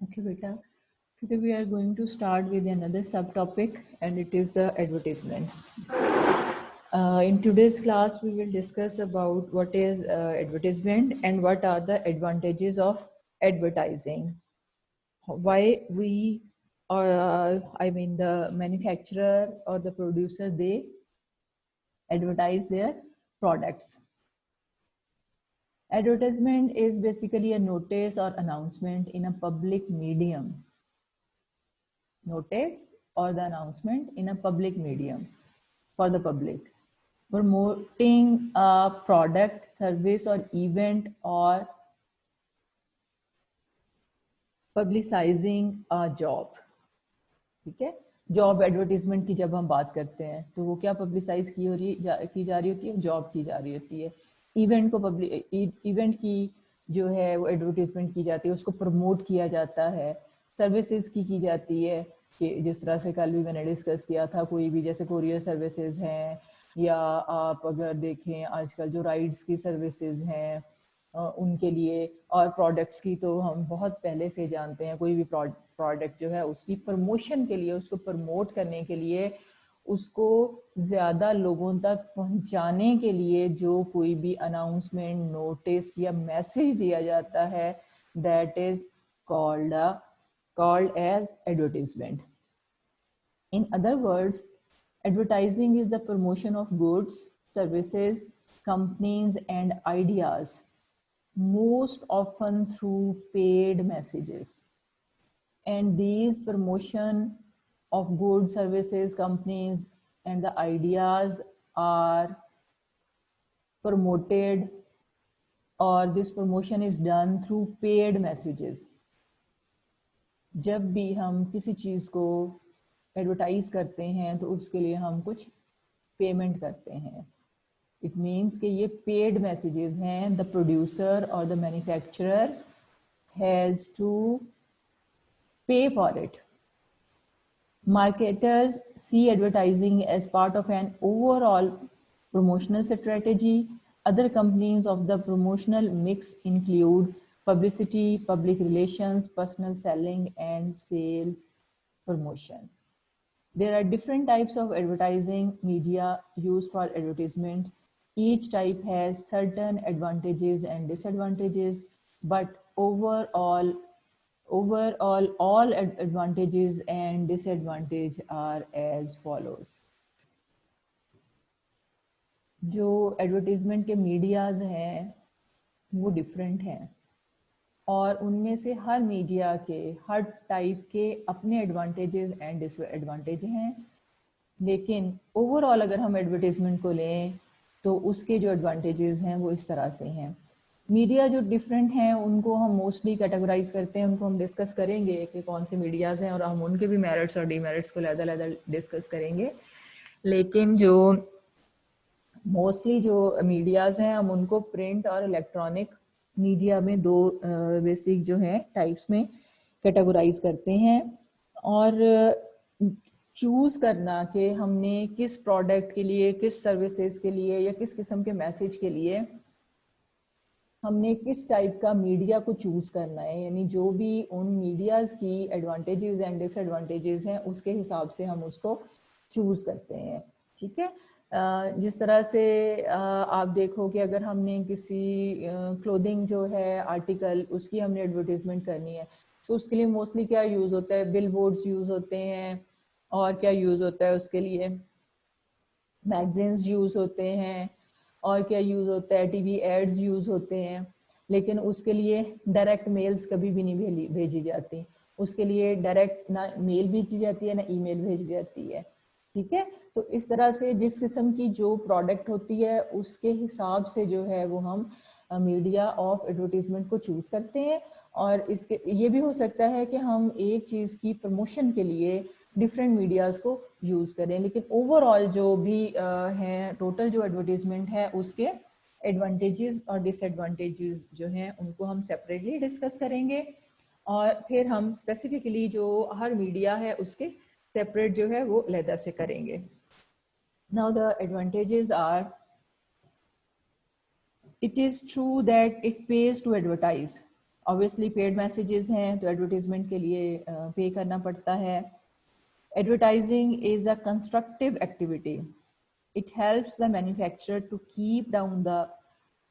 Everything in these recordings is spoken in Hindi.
Okay, beta. Today we are going to start with another subtopic, and it is the advertisement. In today's class, we will discuss about what is advertisement and what are the advantages of advertising. Why we, or the manufacturer or the producer, they advertise their products. Advertisement is basically a notice or announcement in a public medium. Notice or the announcement in a public medium for the public, promoting a product, service or event, or publicizing a job. ठीक है, जॉब एडवर्टीजमेंट की जब हम बात करते हैं तो वो क्या पब्लिसाइज की जा रही होती है, जॉब की जा रही होती है। इवेंट को इवेंट की जो है वो एडवर्टीजमेंट की जाती है, उसको प्रमोट किया जाता है। सर्विसेज की जाती है कि जिस तरह से कल भी मैंने डिस्कस किया था, कोई भी जैसे कोरियर सर्विसेज हैं, या आप अगर देखें आजकल जो राइड्स की सर्विसेज हैं उनके लिए, और प्रोडक्ट्स की तो हम बहुत पहले से जानते हैं। कोई भी प्रोडक्ट जो है उसकी प्रमोशन के लिए, उसको प्रमोट करने के लिए, उसको ज़्यादा लोगों तक पहुंचाने के लिए जो कोई भी अनाउंसमेंट, नोटिस या मैसेज दिया जाता है, that is called as advertisement. In other words, advertising is the promotion of goods, services, companies, and ideas, most often through paid messages. And these promotion of goods, services, companies, and the ideas are promoted, or this promotion is done through paid messages. जब भी हम किसी चीज़ को एडवर्टाइज करते हैं तो उसके लिए हम कुछ पेमेंट करते हैं। इट मीन्स कि ये पेड मैसेजेस हैं। द प्रोड्यूसर और द मैन्युफैक्चरर हैज़ टू पे for it. Marketers see advertising as part of an overall promotional strategy. Other companies of the promotional mix include publicity, public relations, personal selling, and sales promotion. There are different types of advertising media used for advertisement. Each type has certain advantages and disadvantages, but overall all advantages and disadvantage are as follows. जो एडवर्टीजमेंट के मीडियाज हैं वो डिफरेंट हैं, और उनमें से हर मीडिया के, हर टाइप के अपने एडवांटेजेस एंड डिसएडवांटेज हैं। लेकिन ओवरऑल अगर हम एडवर्टीजमेंट को लें तो उसके जो एडवांटेजेस हैं वो इस तरह से हैं। मीडिया जो डिफरेंट हैं उनको हम मोस्टली कैटेगराइज करते हैं, उनको हम डिस्कस करेंगे कि कौन से मीडियाज़ हैं, और हम उनके भी मेरिट्स और डीमेरिट्स को अलग-अलग डिस्कस करेंगे। लेकिन जो मोस्टली जो मीडियाज़ हैं हम उनको प्रिंट और इलेक्ट्रॉनिक मीडिया में दो बेसिक जो है टाइप्स में कैटेगराइज करते हैं। और चूज़ करना कि हमने किस प्रोडक्ट के लिए, किस सर्विसेज के लिए, या किस किस्म के मैसेज के लिए हमने किस टाइप का मीडिया को चूज़ करना है, यानी जो भी उन मीडियाज़ की एडवांटेजेस एंड डिसएडवांटेजेस हैं उसके हिसाब से हम उसको चूज़ करते हैं। ठीक है, जिस तरह से आप देखो कि अगर हमने किसी क्लोथिंग जो है आर्टिकल, उसकी हमने एडवर्टीजमेंट करनी है तो उसके लिए मोस्टली क्या यूज़ होता है, बिल बोर्ड्स यूज़ होते हैं, और क्या यूज़ होता है उसके लिए, मैगजीन्स यूज़ होते हैं, और क्या यूज़ होता है, टीवी एड्स यूज़ होते हैं। लेकिन उसके लिए डायरेक्ट मेल्स कभी भी नहीं भेजी जाती, उसके लिए डायरेक्ट ना मेल भेजी जाती है ना ईमेल भेजी जाती है। ठीक है, तो इस तरह से जिस किस्म की जो प्रोडक्ट होती है उसके हिसाब से जो है वो हम मीडिया ऑफ एडवर्टीजमेंट को चूज़ करते हैं। और इसके ये भी हो सकता है कि हम एक चीज़ की प्रमोशन के लिए डिफरेंट मीडियाज़ को यूज़ करें, लेकिन ओवरऑल जो भी हैं टोटल जो एडवर्टीजमेंट है उसके एडवांटेजेस और डिसएडवांटेजेस जो हैं उनको हम सेपरेटली डिस्कस करेंगे, और फिर हम स्पेसिफिकली जो हर मीडिया है उसके सेपरेट जो है वो अलग से करेंगे। Now the advantages are, it is true that it pays to advertise. Obviously paid messages हैं तो एडवर्टीजमेंट के लिए पे करना पड़ता है। Advertising is a constructive activity. It helps the manufacturer to keep down the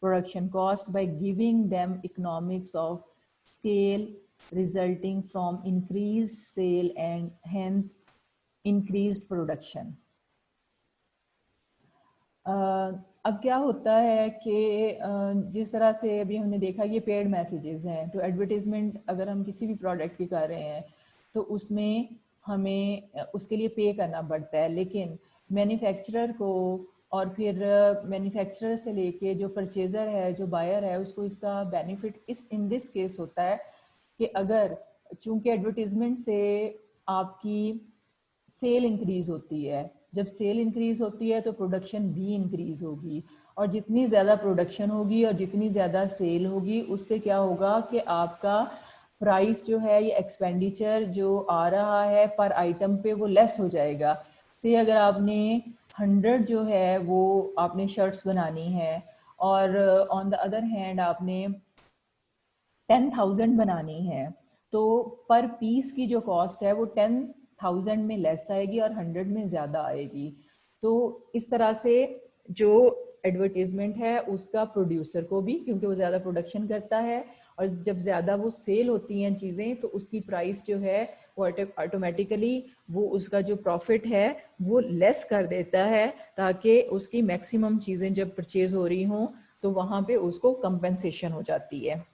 production cost by giving them economics of scale resulting from increased sale and hence increased production. अब क्या होता है कि जिस तरह से अभी हमने देखा ये पेड मैसेजेस हैं, तो एडवर्टीजमेंट अगर हम किसी भी प्रोडक्ट की कर रहे हैं तो उसमें हमें उसके लिए पे करना पड़ता है, लेकिन मैन्युफैक्चरर को और फिर मैन्युफैक्चरर से लेके जो परचेज़र है, जो बायर है, उसको इसका बेनिफिट इन दिस केस होता है कि अगर चूंकि एडवर्टीजमेंट से आपकी सेल इंक्रीज होती है, जब सेल इंक्रीज होती है तो प्रोडक्शन भी इंक्रीज होगी, और जितनी ज़्यादा प्रोडक्शन होगी और जितनी ज़्यादा सेल होगी उससे क्या होगा कि आपका प्राइस जो है, ये एक्सपेंडिचर जो आ रहा है पर आइटम पे, वो लेस हो जाएगा। से अगर आपने 100 जो है वो आपने शर्ट्स बनानी है और ऑन द अदर हैंड आपने 10,000 बनानी है, तो पर पीस की जो कॉस्ट है वो 10,000 में लेस आएगी और 100 में ज़्यादा आएगी। तो इस तरह से जो एडवर्टीजमेंट है उसका प्रोड्यूसर को भी, क्योंकि वो ज़्यादा प्रोडक्शन करता है और जब ज़्यादा वो सेल होती हैं चीज़ें तो उसकी प्राइस जो है वो ऑटोमेटिकली वो उसका जो प्रॉफिट है वो लेस कर देता है, ताकि उसकी मैक्सिमम चीज़ें जब परचेज हो रही हों तो वहाँ पे उसको कंपेंसेशन हो जाती है।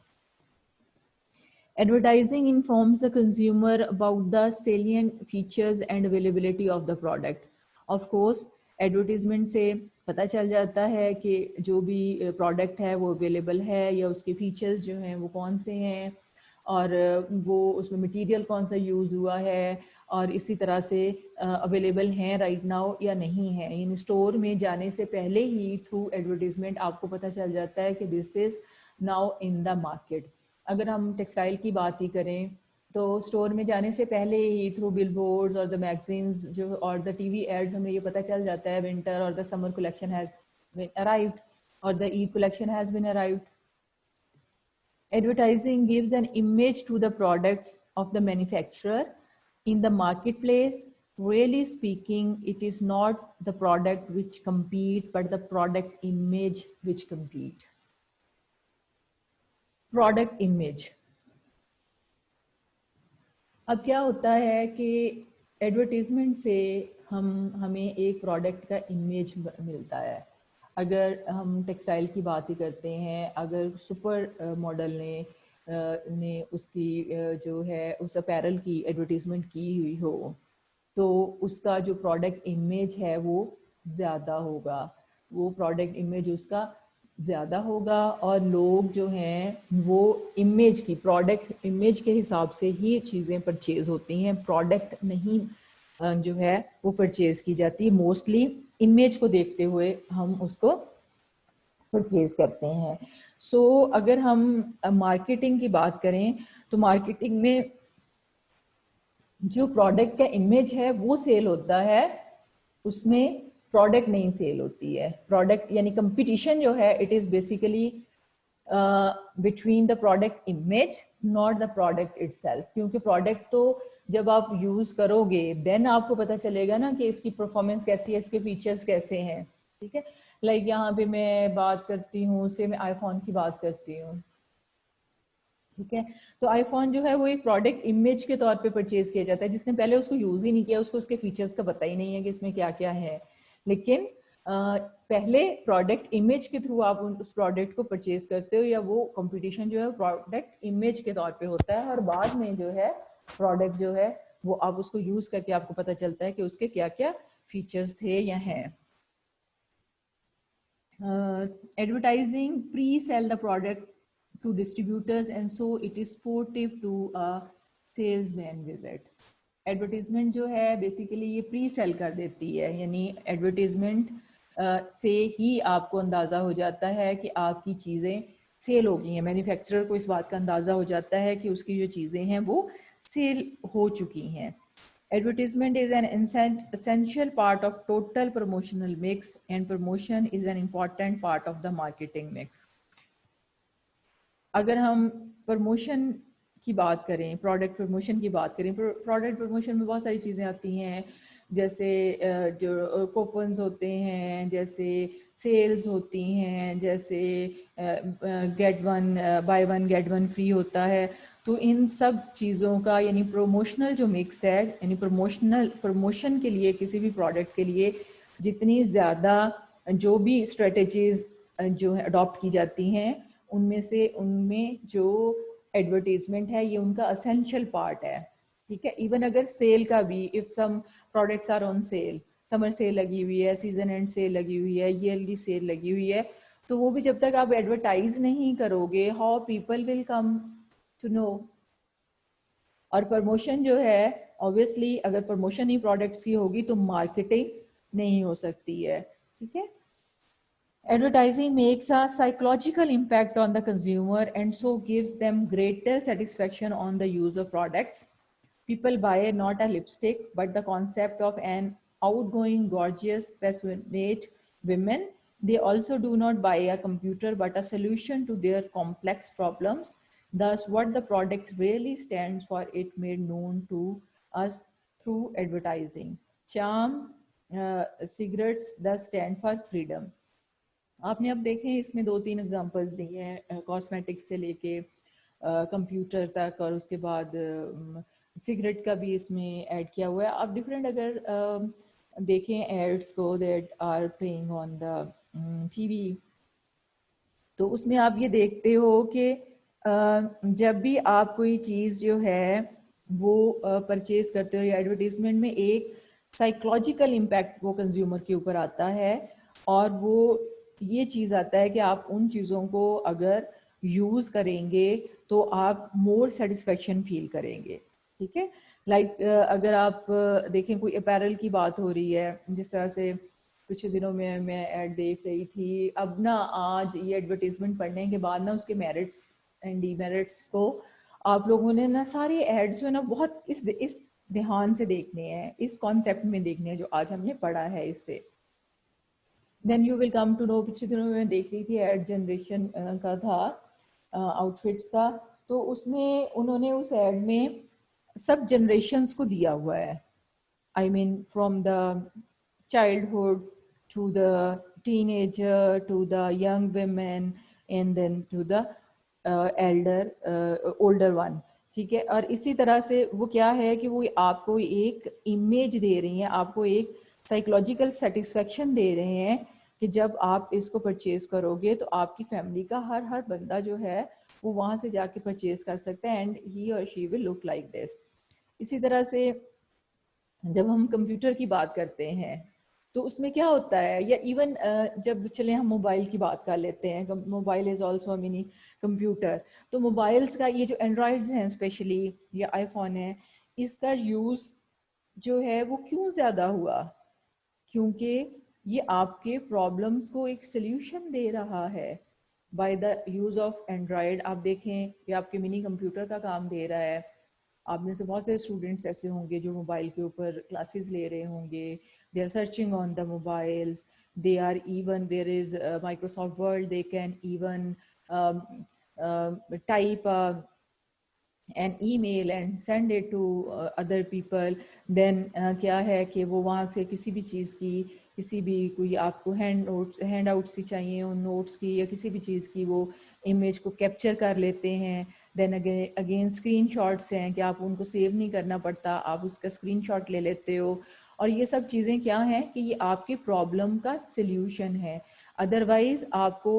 Advertising informs the consumer about the salient features and availability of the product. Of course, advertisement से पता चल जाता है कि जो भी प्रोडक्ट है वो अवेलेबल है या उसके फीचर्स जो हैं वो कौन से हैं और वो उसमें मटेरियल कौन सा यूज़ हुआ है और इसी तरह से अवेलेबल हैं राइट नाउ या नहीं है। इन स्टोर में जाने से पहले ही थ्रू एडवर्टीजमेंट आपको पता चल जाता है कि this is now in the market. अगर हम टेक्सटाइल की बात ही करें तो स्टोर में जाने से पहले ही थ्रू बिलबोर्ड्स और द मैगजीन्स जो और द टीवी एड्स हमें ये पता चल जाता है विंटर और the summer collection has been arrived और the Eid collection has been arrived. Advertising gives an image to the products of the manufacturer in the marketplace. Really speaking, it is not the product which compete, but the product image which compete. Product image. अब क्या होता है कि एडवर्टीजमेंट से हमें एक प्रोडक्ट का इमेज मिलता है। अगर हम टेक्सटाइल की बात ही करते हैं, अगर सुपर मॉडल ने उसकी जो है उस अपैरल की एडवर्टीजमेंट की हुई हो तो उसका जो प्रोडक्ट इमेज है वो ज़्यादा होगा, वो प्रोडक्ट इमेज उसका ज़्यादा होगा और लोग जो हैं वो इमेज की, प्रोडक्ट इमेज के हिसाब से ही चीज़ें परचेज होती हैं, प्रोडक्ट नहीं जो है वो परचेज की जाती है। मोस्टली इमेज को देखते हुए हम उसको परचेज करते हैं। सो अगर हम मार्केटिंग की बात करें तो मार्केटिंग में जो प्रोडक्ट का इमेज है वो सेल होता है, उसमें प्रोडक्ट नहीं सेल होती है। प्रोडक्ट यानी कंपटीशन जो है it is basically between the product image not the product itself, क्योंकि प्रोडक्ट तो जब आप यूज करोगे देन आपको पता चलेगा ना कि इसकी परफॉर्मेंस कैसी है, इसके फीचर्स कैसे हैं। ठीक है, लाइक यहाँ पे मैं बात करती हूँ से मैं आईफोन की बात करती हूँ। ठीक है, तो आईफोन जो है वो एक प्रोडक्ट इमेज के तौर पे परचेज किया जाता है। जिसने पहले उसको यूज ही नहीं किया उसको उसके फीचर्स का पता ही नहीं है कि इसमें क्या क्या है, लेकिन पहले प्रोडक्ट इमेज के थ्रू आप उस प्रोडक्ट को परचेज करते हो या वो कंपटीशन जो है प्रोडक्ट इमेज के तौर पे होता है और बाद में जो है प्रोडक्ट जो है वो आप उसको यूज करके आपको पता चलता है कि उसके क्या क्या फीचर्स थे या हैं। Advertising pre sale the product to distributors and so it is sportive to a salesman visit. Advertisement जो है बेसिकली ये प्री सेल कर देती है, यानी एडवर्टीजमेंट से ही आपको अंदाज़ा हो जाता है कि आपकी चीज़ें सेल हो गई हैं। मैन्युफैक्चरर को इस बात का अंदाज़ा हो जाता है कि उसकी जो चीज़ें हैं वो सेल हो चुकी हैं। Advertisement is an essential part of total promotional mix and promotion is an important part of the marketing mix. अगर हम प्रमोशन की बात करें, प्रोडक्ट प्रमोशन की बात करें, प्रोडक्ट प्रमोशन में बहुत सारी चीज़ें आती हैं, जैसे जो कूपन्स होते हैं, जैसे सेल्स होती हैं, जैसे get one by one get one free होता है। तो इन सब चीज़ों का यानी प्रमोशनल जो मिक्स है, यानी प्रमोशन के लिए किसी भी प्रोडक्ट के लिए जितनी ज़्यादा जो भी स्ट्रेटजीज जो है अडॉप्ट की जाती हैं, उनमें जो एडवर्टीजमेंट है ये उनका असेंशियल पार्ट है। ठीक है, इवन अगर सेल का भी, if some products are on sale, summer sale लगी हुई है, सीजन एंड सेल लगी हुई है, ईयरली सेल लगी हुई है, तो वो भी जब तक आप एडवर्टाइज नहीं करोगे, how people will come to know. और प्रमोशन जो है, ऑब्वियसली अगर प्रमोशन ही प्रोडक्ट्स की होगी तो मार्केटिंग नहीं हो सकती है। ठीक है, advertising makes a psychological impact on the consumer and so gives them greater satisfaction on the use of products. People buy not a lipstick but the concept of an outgoing gorgeous passionate women. They also do not buy a computer but a solution to their complex problems. Thus what the product really stands for it made known to us through advertising. Charms, cigarettes thus stand for freedom. आपने अब देखें इसमें 2-3 एग्जांपल्स दिए हैं, कॉस्मेटिक्स से लेके कंप्यूटर तक, और उसके बाद सिगरेट का भी इसमें ऐड किया हुआ है। आप डिफरेंट अगर देखें एड्स को that are playing on the TV, तो उसमें आप ये देखते हो कि जब भी आप कोई चीज़ जो है वो परचेज करते हो या एडवर्टीजमेंट में, एक साइकोलॉजिकल इम्पैक्ट वो कंज्यूमर के ऊपर आता है, और वो ये चीज़ आता है कि आप उन चीज़ों को अगर यूज़ करेंगे तो आप मोर सेटिस्फेक्शन फील करेंगे। ठीक है, लाइक अगर आप देखें कोई अपैरल की बात हो रही है, जिस तरह से कुछ दिनों में मैं ऐड देख रही थी, अब ना आज ये एडवर्टीजमेंट पढ़ने के बाद ना उसके मेरिट्स एंड डीमेरिट्स को आप लोगों ने ना सारे एड्स जो है ना बहुत इस ध्यान से देखने हैं, इस कॉन्सेप्ट में देखने हैं जो आज हमने पढ़ा है इससे। Then you will come to know, पिछले दिनों में मैं देख रही थी एड जनरेशन का था आउटफिट्स का, तो उसमें उन्होंने उस एड में सब जनरेशन्स को दिया हुआ है। I mean from the childhood to the teenager to the young women and then to the older one। ठीक है, और इसी तरह से वो क्या है कि वो आपको एक इमेज दे रही हैं, आपको एक साइकोलॉजिकल सेटिस्फेक्शन दे रहे हैं कि जब आप इसको परचेज करोगे तो आपकी फैमिली का हर बंदा जो है वो वहाँ से जाके परचेज कर सकता है एंड ही और she will look like this. इसी तरह से जब हम कंप्यूटर की बात करते हैं तो उसमें क्या होता है, या इवन जब चले हम मोबाइल की बात कर लेते हैं, mobile is also a mini computer. तो मोबाइल्स का ये जो एंड्रॉयड्स हैं स्पेशली या आईफोन है, इसका यूज़ जो है वो क्यों ज़्यादा हुआ, क्योंकि ये आपके प्रॉब्लम्स को एक सल्यूशन दे रहा है by the use of Android. आप देखें ये आपके मिनी कंप्यूटर का काम दे रहा है। आप में से बहुत सारे स्टूडेंट्स ऐसे होंगे जो मोबाइल के ऊपर क्लासेस ले रहे होंगे, they are searching on the mobiles, they are even there is Microsoft Word, they can even type an email and send it to other people। then क्या है कि वो वहाँ से किसी भी चीज़ की, किसी भी कोई आपको हैंड आउट्स ही चाहिए उन नोट्स की या किसी भी चीज़ की, वो इमेज को कैप्चर कर लेते हैं। देन अगेन स्क्रीन शॉट्स हैं कि आप उनको सेव नहीं करना पड़ता, आप उसका स्क्रीन शॉट ले लेते हो। और ये सब चीज़ें क्या हैं कि ये आपके प्रॉब्लम का सल्यूशन है। अदरवाइज़ आपको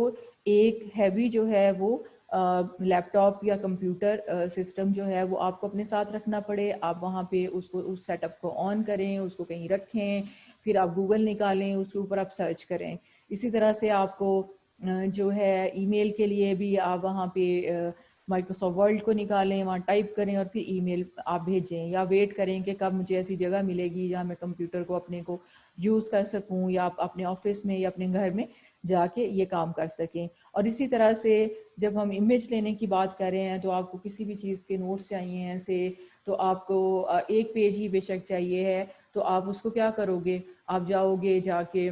एक हैवी जो है वो लैपटॉप या कंप्यूटर सिस्टम जो है वो आपको अपने साथ रखना पड़े, आप वहाँ पे उसको उस सेटअप को ऑन करें, उसको कहीं रखें, फिर आप गूगल निकालें, उसके ऊपर आप सर्च करें। इसी तरह से आपको जो है ईमेल के लिए भी आप वहाँ पे माइक्रोसॉफ्ट वर्ड को निकालें, वहाँ टाइप करें और फिर ईमेल आप भेजें, या वेट करें कि कब मुझे ऐसी जगह मिलेगी जहाँ मैं कंप्यूटर को अपने को यूज़ कर सकूँ, या आप अपने ऑफिस में या अपने घर में जाके ये काम कर सकें। और इसी तरह से जब हम इमेज लेने की बात कर रहे हैं तो आपको किसी भी चीज़ के नोट्स चाहिए हैं से, तो आपको एक पेज ही बेशक चाहिए है, तो तो आप उसको क्या करोगे, आप जाओगे जाके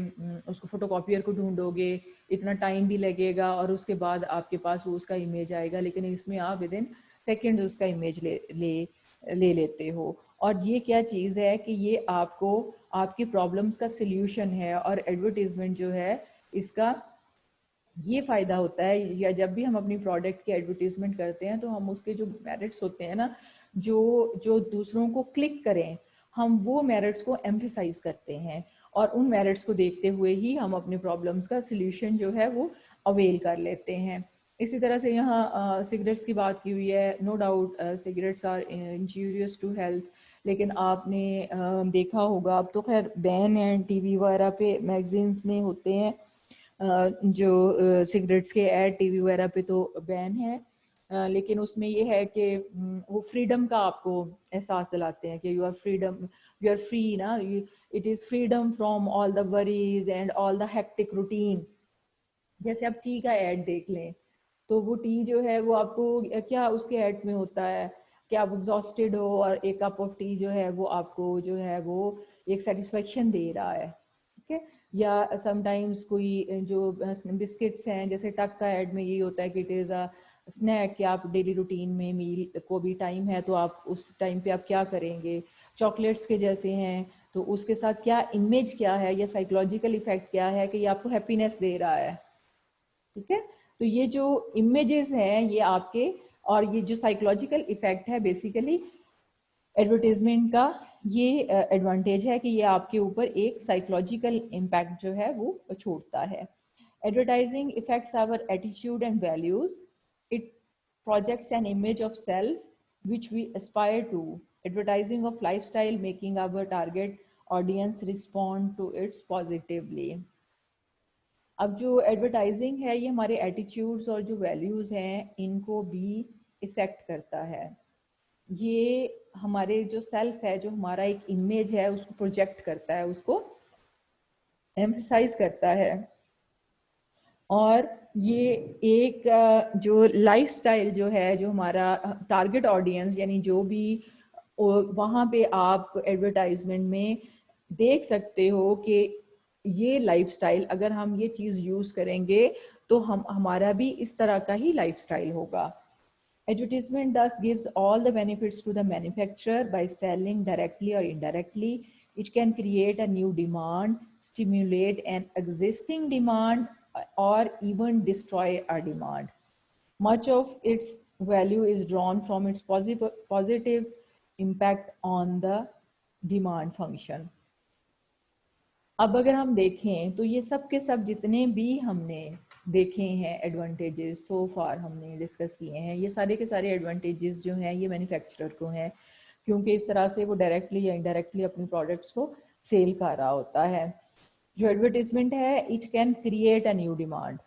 उसको फोटोकॉपियर को ढूंढोगे, इतना टाइम भी लगेगा और उसके बाद आपके पास वो उसका इमेज आएगा। लेकिन इसमें आप विद इन सेकेंड उसका इमेज ले लेते हो। और ये क्या चीज़ है कि ये आपको आपकी प्रॉब्लम्स का सल्यूशन है। और एडवर्टीजमेंट जो है इसका ये फ़ायदा होता है, या जब भी हम अपनी प्रोडक्ट की एडवर्टीजमेंट करते हैं तो हम उसके जो मेरिट्स होते हैं ना, जो जो दूसरों को क्लिक करें, हम वो मेरिट्स को एम्फेसाइज करते हैं और उन मेरिट्स को देखते हुए ही हम अपने प्रॉब्लम्स का सल्यूशन जो है वो अवेल कर लेते हैं। इसी तरह से यहाँ सिगरेट्स की बात की हुई है। No doubt cigarettes are injurious to health, लेकिन आपने देखा होगा, अब तो खैर बैन है, टीवी वगैरह पे मैगजीन्स में होते हैं जो सिगरेट्स के ऐड टीवी वगैरह पे तो बैन है, लेकिन उसमें ये है कि वो फ्रीडम का आपको एहसास दिलाते हैं कि you are freedom, you are free ना, it is freedom from all the worries and all the hectic routine. जैसे आप टी का ऐड देख लें तो वो टी जो है वो आपको क्या उसके ऐड में होता है कि आप एग्जॉस्टेड हो और एक कप ऑफ टी जो है वो आपको जो है वो एक सेटिस्फेक्शन दे रहा है, ठीक है। या समटाइम्स कोई जो बिस्किट्स हैं, जैसे टक का ऐड में यही होता है कि इट इज़ अ स्नैक, कि आप डेली रूटीन में मील को भी टाइम है तो आप उस टाइम पे आप क्या करेंगे। चॉकलेट्स के जैसे हैं तो उसके साथ क्या इमेज क्या है या साइकोलॉजिकल इफेक्ट क्या है कि ये आपको हैप्पीनेस दे रहा है, ठीक है। तो ये जो इमेजेस हैं ये आपके, और ये जो साइकोलॉजिकल इफेक्ट है बेसिकली एडवर्टीजमेंट का, ये एडवांटेज है कि ये आपके ऊपर एक साइकोलॉजिकल इम्पैक्ट जो है वो छोड़ता है। Advertising effects our attitude and values, it projects an image of self which we aspire to, advertising of lifestyle making our target audience respond to its positively. अब जो एडवर्टाइजिंग है ये हमारे एटीट्यूड्स और जो वैल्यूज़ हैं इनको भी इफ़ेक्ट करता है। ये हमारे जो सेल्फ है, जो हमारा एक इमेज है उसको प्रोजेक्ट करता है, उसको एम्फसाइज करता है। और ये एक जो लाइफस्टाइल जो है, जो हमारा टारगेट ऑडियंस, यानी जो भी वहाँ पे आप एडवर्टाइजमेंट में देख सकते हो कि ये लाइफस्टाइल, अगर हम ये चीज़ यूज़ करेंगे तो हमारा भी इस तरह का ही लाइफस्टाइल होगा। Advertisement thus gives all the benefits to the manufacturer by selling directly or indirectly. It can create a new demand, stimulate an existing demand, or even destroy a demand. Much of its value is drawn from its positive impact on the demand function. अब अगर हम देखें तो ये सब के सब जितने भी हमने देखे हैं एडवांटेजेस सो फार हमने डिस्कस किए हैं, ये सारे के सारे एडवांटेजेस जो हैं ये मैन्युफैक्चरर को हैं, क्योंकि इस तरह से वो डायरेक्टली या इनडायरेक्टली अपनी प्रोडक्ट्स को सेल कर रहा होता है। जो एडवर्टीजमेंट है it can create a new demand,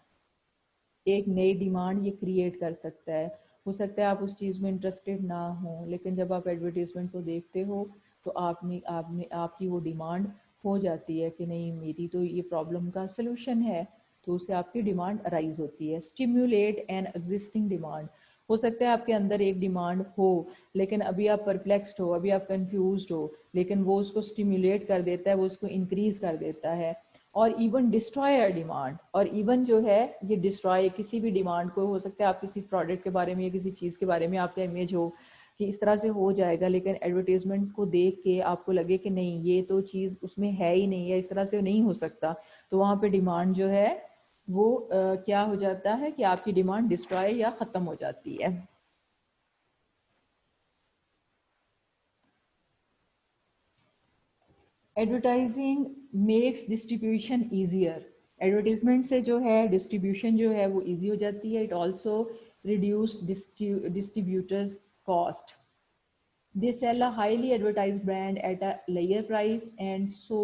एक नई डिमांड ये क्रिएट कर सकता है। हो सकता है आप उस चीज़ में इंटरेस्टेड ना हो, लेकिन जब आप एडवर्टीजमेंट को देखते हो तो आपकी वो डिमांड हो जाती है कि नहीं, मेरी तो ये प्रॉब्लम का सलूशन है, तो उससे आपकी डिमांड अराइज होती है। स्टिम्युलेट एन एग्जिस्टिंग डिमांड, हो सकता है आपके अंदर एक डिमांड हो लेकिन अभी आप परप्लेक्स्ड हो, अभी आप कंफ्यूज्ड हो, लेकिन वो उसको स्टिम्युलेट कर देता है, वो उसको इंक्रीज कर देता है। और इवन डिस्ट्रॉय अ डिमांड, और इवन जो है ये डिस्ट्रॉय किसी भी डिमांड को, हो सकता है आप किसी प्रोडक्ट के बारे में या किसी चीज़ के बारे में आपका इमेज हो कि इस तरह से हो जाएगा, लेकिन एडवर्टीजमेंट को देख के आपको लगे कि नहीं ये तो चीज़ उसमें है ही नहीं, या इस तरह से नहीं हो सकता, तो वहाँ पे डिमांड जो है वो क्या हो जाता है कि आपकी डिमांड डिस्ट्रॉय या ख़त्म हो जाती है। Advertising makes distribution easier, advertisement से जो है डिस्ट्रीब्यूशन जो है वो ईजी हो जाती है। It also reduce distributors cost, they sell a highly advertised brand at a lower price and so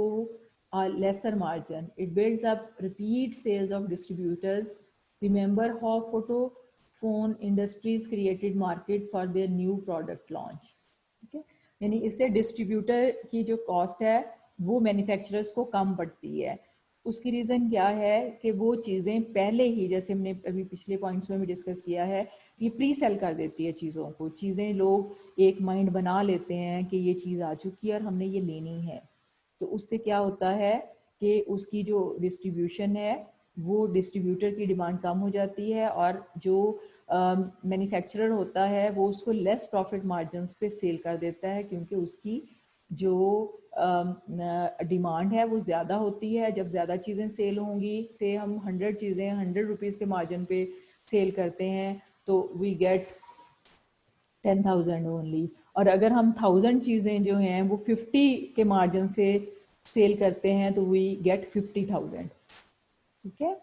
a lesser margin. It builds up repeat sales of distributors. Remember how photo phone industries created market for their new product launch. ठीक है, यानी इससे डिस्ट्रीब्यूटर की जो कॉस्ट है वो मैन्युफैक्चरर्स को कम पड़ती है। उसकी रीज़न क्या है कि वो चीज़ें पहले ही, जैसे हमने अभी पिछले पॉइंट्स में भी डिस्कस किया है, ये प्री सेल कर देती है चीज़ों को। चीज़ें लोग एक माइंड बना लेते हैं कि ये चीज़ आ चुकी है और हमने ये लेनी है। तो उससे क्या होता है कि उसकी जो डिस्ट्रीब्यूशन है वो डिस्ट्रीब्यूटर की डिमांड कम हो जाती है, और जो मैन्युफैक्चरर होता है वो उसको लेस प्रॉफिट मार्जिन पे सेल कर देता है, क्योंकि उसकी जो डिमांड है वो ज़्यादा होती है। जब ज़्यादा चीज़ें सेल होंगी, से हम 100 चीज़ें 100 रुपीज़ के मार्जिन पे सेल करते हैं तो वी गेट 10,000 ओनली, और अगर हम 1000 चीज़ें जो हैं वो 50 के मार्जिन से सेल करते हैं तो वी गेट 50,000। ठीक है।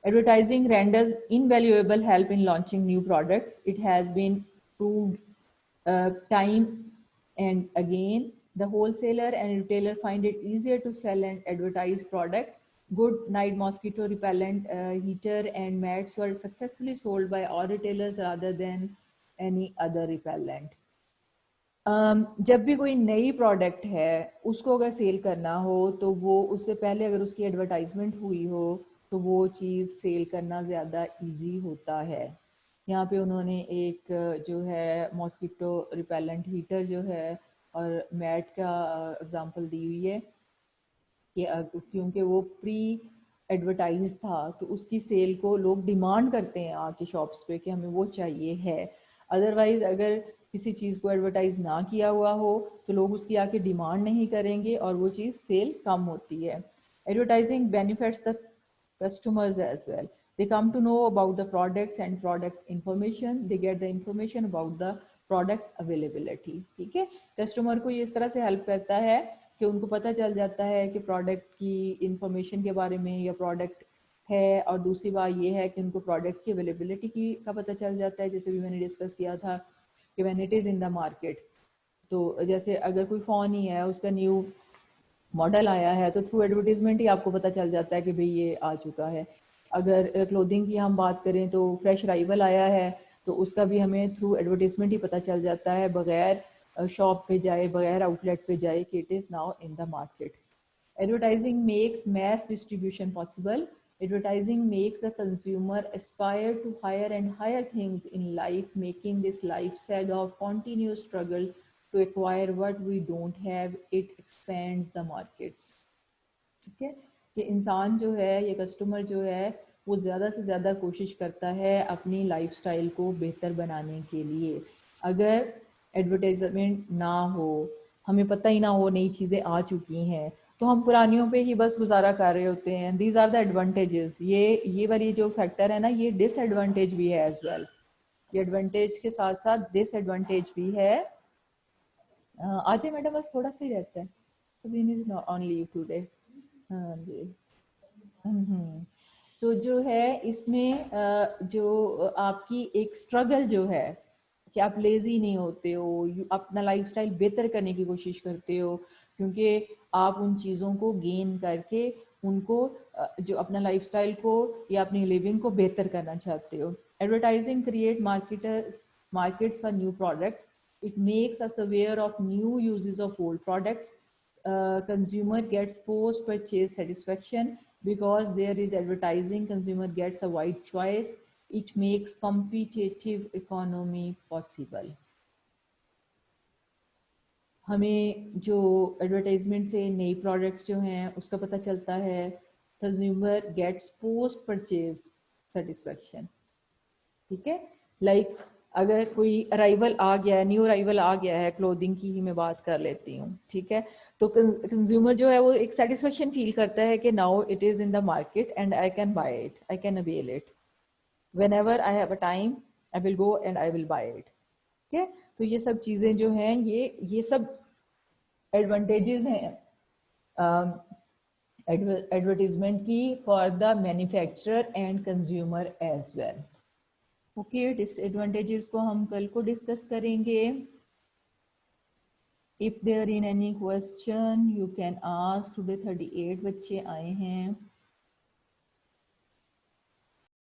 Advertising renders invaluable help in launching new products. It has been proved time and again. The wholesaler and retailer find it easier to sell and advertise product. Good night mosquito repellent heater and mats were successfully sold by all retailers rather than any other repellent. जब भी कोई नई प्रोडक्ट है उसको अगर सेल करना हो तो वो उससे पहले अगर उसकी एडवर्टाइजमेंट हुई हो तो वो चीज़ सेल करना ज़्यादा इजी होता है। यहाँ पे उन्होंने एक जो है मॉस्किटो रिपेलेंट हीटर जो है और मैट का एग्जांपल दी हुई है कि क्योंकि वो प्री एडवर्टाइज था तो उसकी सेल को लोग डिमांड करते हैं आके शॉप्स पे कि हमें वो चाहिए है। अदरवाइज अगर किसी चीज़ को एडवर्टाइज ना किया हुआ हो तो लोग उसकी आके डिमांड नहीं करेंगे और वो चीज़ सेल कम होती है। Advertising benefits the customers as well. They come to know about the products and product information. They get the information about the product availability. ठीक है, कस्टमर को ये इस तरह से हेल्प करता है कि उनको पता चल जाता है कि प्रोडक्ट की इंफॉर्मेशन के बारे में या प्रोडक्ट है, और दूसरी बात ये है कि उनको प्रोडक्ट की अवेलेबिलिटी की का पता चल जाता है। जैसे भी मैंने डिस्कस किया था कि when it is in the market, तो जैसे अगर कोई फ़ोन ही है उसका न्यू मॉडल आया है तो थ्रू एडवर्टीजमेंट ही आपको पता चल जाता है कि भाई ये आ चुका है। अगर क्लोथिंग की हम बात करें तो फ्रेश राइवल आया है तो उसका भी हमें थ्रू एडवर्टीजमेंट ही पता चल जाता है, बगैर शॉप पे जाए, बगैर आउटलेट पे जाए कि it is now in the market. Advertising makes mass distribution possible. Advertising makes the consumer aspire to higher and higher things in life, making this life sag of continuous struggle to acquire what we don't have. It expands the markets. ठीक है, कि इंसान जो है, ये कस्टमर जो है, वो ज़्यादा से ज़्यादा कोशिश करता है अपनी लाइफस्टाइल को बेहतर बनाने के लिए। अगर एडवर्टाइजमेंट ना हो, हमें पता ही ना हो नई चीज़ें आ चुकी हैं, तो हम पुरानियों पे ही बस गुजारा कर रहे होते हैं। These are the advantages. ये वाली जो फैक्टर है ना, ये डिसएडवांटेज भी है एज वेल। ये एडवांटेज के साथ साथ डिसएडवांटेज भी है। आज मैडम बस थोड़ा सा ही रहता है ऑन लीव टुडे। हाँ जी। तो जो है इसमें जो आपकी एक स्ट्रगल जो है कि आप लेजी नहीं होते हो, अपना लाइफस्टाइल बेहतर करने की कोशिश करते हो, क्योंकि आप उन चीज़ों को गेन करके उनको जो अपना लाइफस्टाइल को या अपनी लिविंग को बेहतर करना चाहते हो। Advertising create markets for new products. It makes us aware of new uses of old products. Consumer gets post purchase satisfaction because there is advertising. Consumer gets a wide choice. It makes competitive economy possible. हमें जो एडवर्टाइजमेंट से नई प्रोडक्ट्स जो हैं उसका पता चलता है। Consumer gets post purchase satisfaction. ठीक है, लाइक अगर कोई अराइवल आ गया है, न्यू अराइवल आ गया है, क्लोथिंग की ही मैं बात कर लेती हूँ, ठीक है, तो कंज्यूमर जो है वो एक सेटिस्फेक्शन फील करता है कि now it is in the market and I can buy it, I can avail it whenever I have a time, I will go and I will buy it. ठीक है, तो ये सब चीज़ें जो हैं ये सब एडवांटेजेस हैं एडवर्टीजमेंट की for the manufacturer and consumer as well. Okay, disadvantages को हम कल को डिस्कस करेंगे। If there in any question you can ask. Today 38 बच्चे आए हैं।